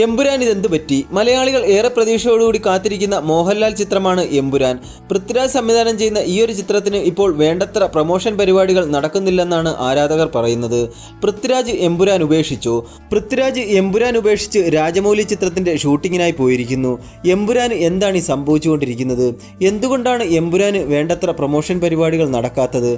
എമ്പുരാൻ ഇതെന്തു പറ്റി? മലയാളികൾ ഏറെ പ്രതീക്ഷയോടുകൂടി കാത്തിരിക്കുന്ന മോഹൻലാൽ ചിത്രമാണ് എമ്പുരാൻ. പൃഥ്വിരാജ് സംവിധാനം ചെയ്യുന്ന ഈയൊരു ചിത്രത്തിന് ഇപ്പോൾ വേണ്ടത്ര പ്രൊമോഷൻ പരിപാടികൾ നടക്കുന്നില്ലെന്നാണ് ആരാധകർ പറയുന്നത്. പൃഥ്വിരാജ് എമ്പുരാൻ ഉപേക്ഷിച്ച് രാജമൗലി ചിത്രത്തിന്റെ ഷൂട്ടിങ്ങിനായി പോയിരിക്കുന്നു. എമ്പുരാന് എന്താണ് ഈ സംഭവിച്ചുകൊണ്ടിരിക്കുന്നത്? എന്തുകൊണ്ടാണ് എമ്പുരാന് വേണ്ടത്ര പ്രൊമോഷൻ പരിപാടികൾ നടക്കാത്തത്?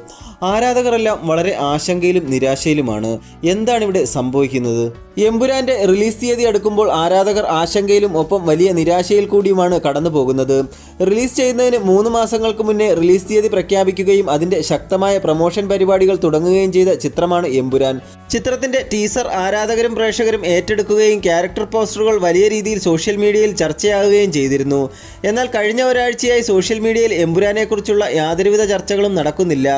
ആരാധകരെല്ലാം വളരെ ആശങ്കയിലും നിരാശയിലുമാണ്. എന്താണ് ഇവിടെ സംഭവിക്കുന്നത്? എമ്പുരാന്റെ റിലീസ് തീയതി അടുക്കുമ്പോൾ ആരാധകർ ആശങ്കയിലും ഒപ്പം വലിയ നിരാശയിൽ കൂടിയുമാണ് കടന്നു പോകുന്നത്. റിലീസ് ചെയ്യുന്നതിന് 3 മാസങ്ങൾക്ക് മുന്നേ റിലീസ് തീയതി പ്രഖ്യാപിക്കുകയും അതിന്റെ ശക്തമായ പ്രൊമോഷൻ പരിപാടികൾ തുടങ്ങുകയും ചെയ്ത ചിത്രമാണ് എമ്പുരാൻ. ചിത്രത്തിന്റെ ടീസർ ആരാധകരും പ്രേക്ഷകരും ഏറ്റെടുക്കുകയും ക്യാരക്ടർ പോസ്റ്ററുകൾ വലിയ രീതിയിൽ സോഷ്യൽ മീഡിയയിൽ ചർച്ചയാകുകയും ചെയ്തിരുന്നു. എന്നാൽ കഴിഞ്ഞ ഒരാഴ്ചയായി സോഷ്യൽ മീഡിയയിൽ എമ്പുരാനെക്കുറിച്ചുള്ള യാതൊരുവിധ ചർച്ചകളും നടക്കുന്നില്ല.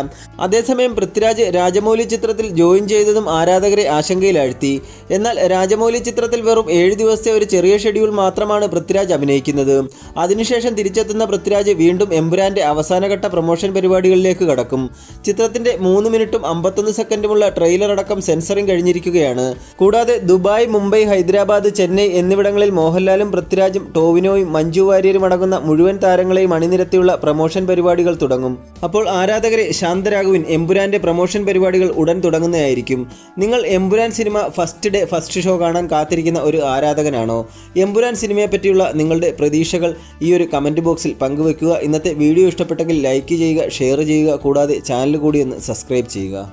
അതേസമയം പൃഥ്വിരാജ് രാജമൗലി ചിത്രത്തിൽ ജോയിൻ ചെയ്തതും ആരാധകരെ ആശങ്കയിലാഴ്ത്തി. എന്നാൽ രാജമൗലി ചിത്രത്തിൽ വെറും 7 ദിവസത്തെ ഒരു ചെറിയ ഷെഡ്യൂൾ മാത്രമാണ് പൃഥ്വിരാജ് അഭിനയിക്കുന്നത്. അതിനുശേഷം തിരിച്ചെത്തുന്ന പൃഥ്വിരാജ് വീണ്ടും എമ്പുരാന്റെ അവസാനഘട്ട പ്രൊമോഷൻ പരിപാടികളിലേക്ക് കടക്കും. ചിത്രത്തിന്റെ 3 മിനിറ്റും 51 സെക്കൻഡുമുള്ള ട്രെയിലർ അടക്കം സെൻസറിംഗ് കഴിഞ്ഞിരിക്കുകയാണ്. കൂടാതെ ദുബായ്, മുംബൈ, ഹൈദരാബാദ്, ചെന്നൈ എന്നിവിടങ്ങളിൽ മോഹൻലാലും പൃഥ്വിരാജും ടോവിനോയും മഞ്ജു വാര്യരും അടങ്ങുന്ന മുഴുവൻ താരങ്ങളെയും അണിനിരത്തിയുള്ള പ്രൊമോഷൻ പരിപാടികൾ തുടങ്ങും. അപ്പോൾ ആരാധകരെ ശാന്തരാകുവിൻ, എമ്പുരാന്റെ പ്രൊമോഷൻ പരിപാടികൾ ഉടൻ തുടങ്ങുന്നതായിരിക്കും. നിങ്ങൾ Empuraan cinema first day first show കാണാൻ കാത്തിരിക്കുന്ന ഒരു ആരാധകനാണോ? എമ്പുരാൻ സിനിമയെ പറ്റിയുള്ള നിങ്ങളുടെ പ്രതീക്ഷകൾ ഈ ഒരു കമൻറ്റ് ബോക്സിൽ പങ്കുവെക്കുക. ഇന്നത്തെ വീഡിയോ ഇഷ്ടപ്പെട്ടെങ്കിൽ ലൈക്ക് ചെയ്യുക, ഷെയർ ചെയ്യുക, കൂടാതെ ചാനൽ കൂടി ഒന്ന് സബ്സ്ക്രൈബ് ചെയ്യുക.